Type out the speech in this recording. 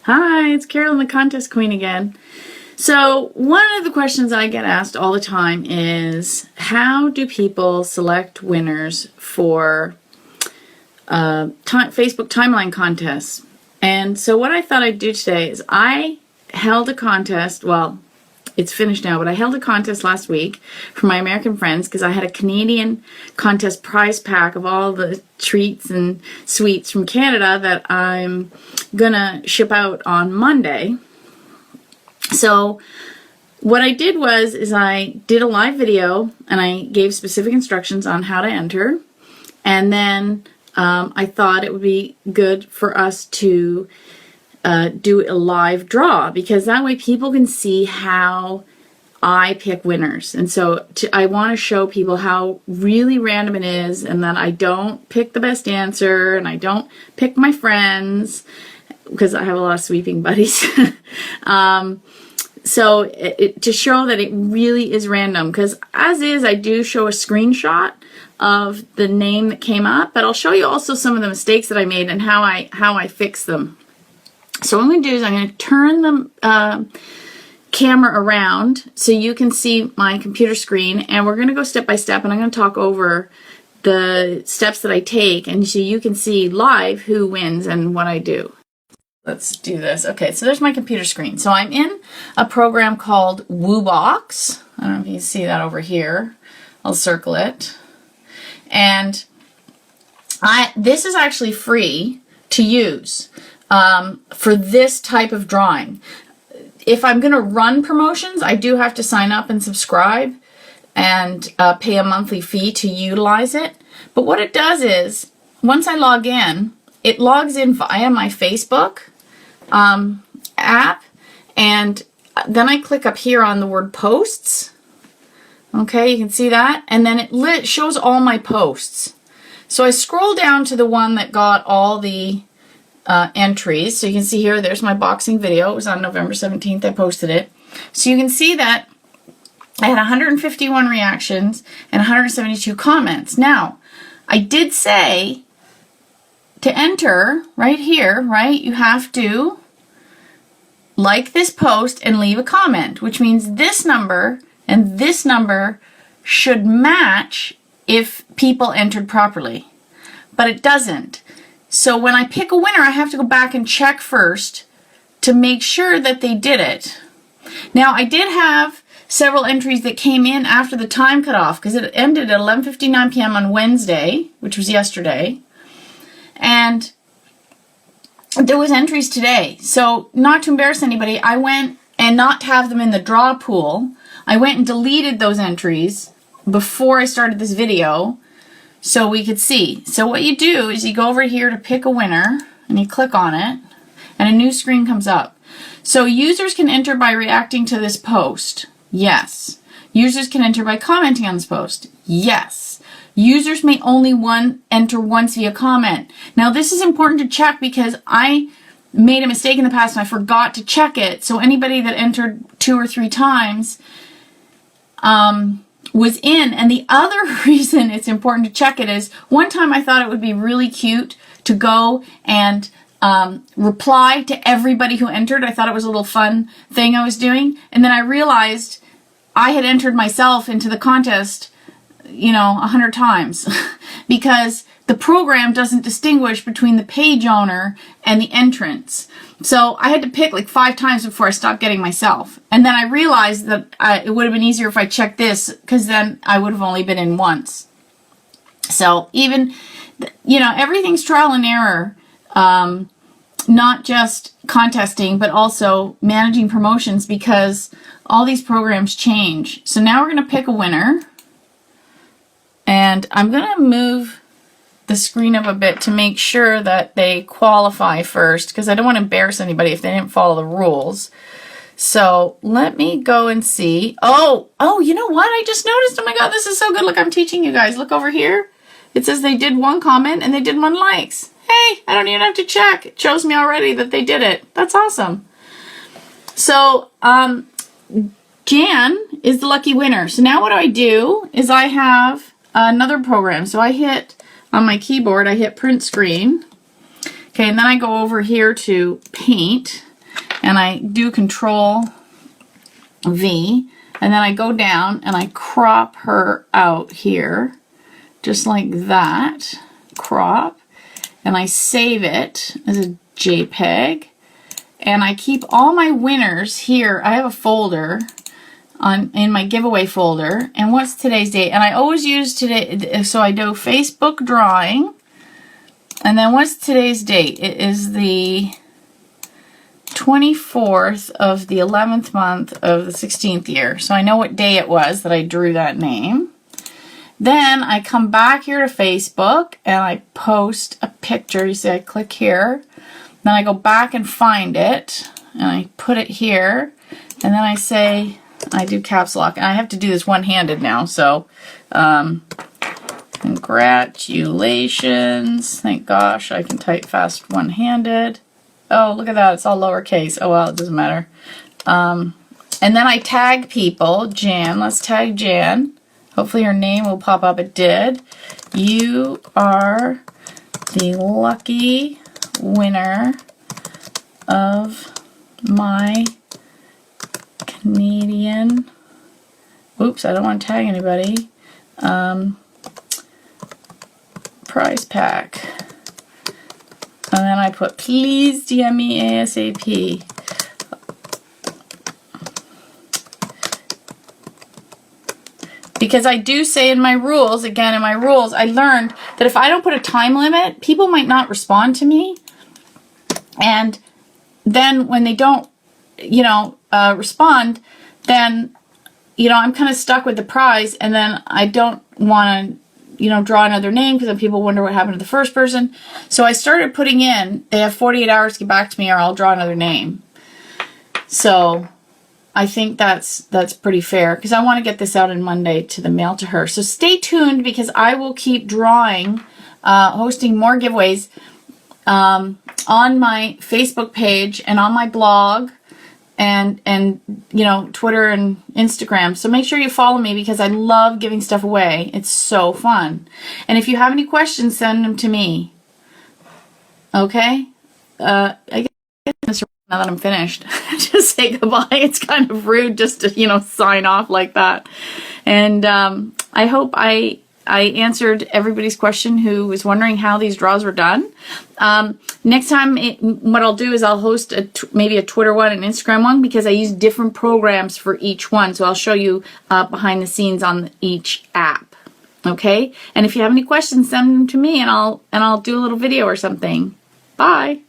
Hi, it's Carolyn, the contest queen again. So one of the questions I get asked all the time is, how do people select winners for Facebook timeline contests? And so what I thought I'd do today is I held a contest, well, it's finished now, but I held a contest last week for my American friends because I had a Canadian contest prize pack of all the treats and sweets from Canada that I'm gonna ship out on Monday. So what I did is I did a live video and I gave specific instructions on how to enter. And then I thought it would be good for us to do a live draw, because that way people can see how I pick winners. And so I want to show people how really random it is, and that I don't pick the best answer and I don't pick my friends, because I have a lot of sweeping buddies. So to show that it really is random, because as is, I do show a screenshot of the name that came up, but I'll show you also some of the mistakes that I made and how I fixed them. So what I'm going to do is I'm going to turn the camera around so you can see my computer screen, and we're going to go step by step, and I'm going to talk over the steps that I take, and so you can see live who wins and what I do. Let's do this. Okay, so there's my computer screen. So I'm in a program called WooBox. I don't know if you can see that over here. I'll circle it. And this is actually free to use for this type of drawing. If I'm going to run promotions, I do have to sign up and subscribe and pay a monthly fee to utilize it. But what it does is, once I log in, it logs in via my Facebook app, and then I click up here on the word posts. Okay, you can see that, and then it shows all my posts. So I scroll down to the one that got all the entries. So you can see here, there's my boxing video. It was on November 17th. I posted it. So you can see that I had 151 reactions and 172 comments. Now, I did say to enter right here, right, you have to like this post and leave a comment, which means this number and this number should match if people entered properly. But it doesn't. So when I pick a winner, I have to go back and check first to make sure that they did it. Now, I did have several entries that came in after the time cutoff, because it ended at 11:59 p.m. on Wednesday, which was yesterday. And there was entries today. So not to embarrass anybody, I went, and not to have them in the draw pool, I went and deleted those entries before I started this video so we could see. So what you do is you go over here to pick a winner and you click on it and a new screen comes up. So users can enter by reacting to this post. Yes. Users can enter by commenting on this post. Yes. Users may only enter once via comment. Now this is important to check, because I made a mistake in the past and I forgot to check it. So anybody that entered 2 or 3 times was in. And the other reason it's important to check it is, one time I thought it would be really cute to go and reply to everybody who entered. I thought it was a little fun thing I was doing. And then I realized I had entered myself into the contest, 100 times because the program doesn't distinguish between the page owner and the entrants. So I had to pick like 5 times before I stopped getting myself. And then I realized that it would have been easier if I checked this, because then I would have only been in once. So even, everything's trial and error, not just contesting, but also managing promotions, because all these programs change. So now we're going to pick a winner. And I'm going to move the screen up a bit to make sure that they qualify first, because I don't want to embarrass anybody if they didn't follow the rules. So let me go and see. Oh, you know what? I just noticed. Oh my God, this is so good. Look, I'm teaching you guys. Look over here. It says they did 1 comment and they did 1 likes. Hey, I don't even have to check. It shows me already that they did it. That's awesome. So, Jan is the lucky winner. So now what I do is I have another program. So I hit on my keyboard, I hit print screen. Okay, and then I go over here to paint, and I do Control V, and then I go down and I crop her out here, just like that, crop, and I save it as a JPEG, and I keep all my winners here. I have a folder in my giveaway folder, and what's today's date? And I always use today, so I do Facebook drawing, and then what's today's date? It is the 24th of the 11th month of the 16th year. So I know what day it was that I drew that name. Then I come back here to Facebook and I post a picture. You see I click here. Then I go back and find it and I put it here. And then I say, I do caps lock. And I have to do this one-handed now. So congratulations. Thank gosh I can type fast one-handed. Oh, look at that. It's all lowercase. Oh, well, it doesn't matter. And then I tag people. Jan. Let's tag Jan. Hopefully her name will pop up. It did. You are the lucky winner of my Canadian... Oops, I don't want to tag anybody. Prize pack. And then I put, please DM me ASAP. Because I do say in my rules, again, in my rules, I learned that if I don't put a time limit, people might not respond to me. And then when they don't, respond, then, I'm kind of stuck with the prize, and then I don't want to draw another name because then people wonder what happened to the first person. So I started putting in, they have 48 hours to get back to me or I'll draw another name. So I think that's pretty fair because I want to get this out on Monday to the mail to her. So stay tuned because I will keep drawing, hosting more giveaways on my Facebook page and on my blog and Twitter and Instagram. So make sure you follow me because I love giving stuff away. It's so fun. And if you have any questions, send them to me. Okay? I guess now that I'm finished, just say goodbye. It's kind of rude just to, sign off like that. And I hope I answered everybody's question who was wondering how these draws were done. Next time, what I'll do is I'll host maybe a Twitter one and Instagram one because I use different programs for each one. So I'll show you behind the scenes on each app. Okay? And if you have any questions, send them to me and I'll do a little video or something. Bye.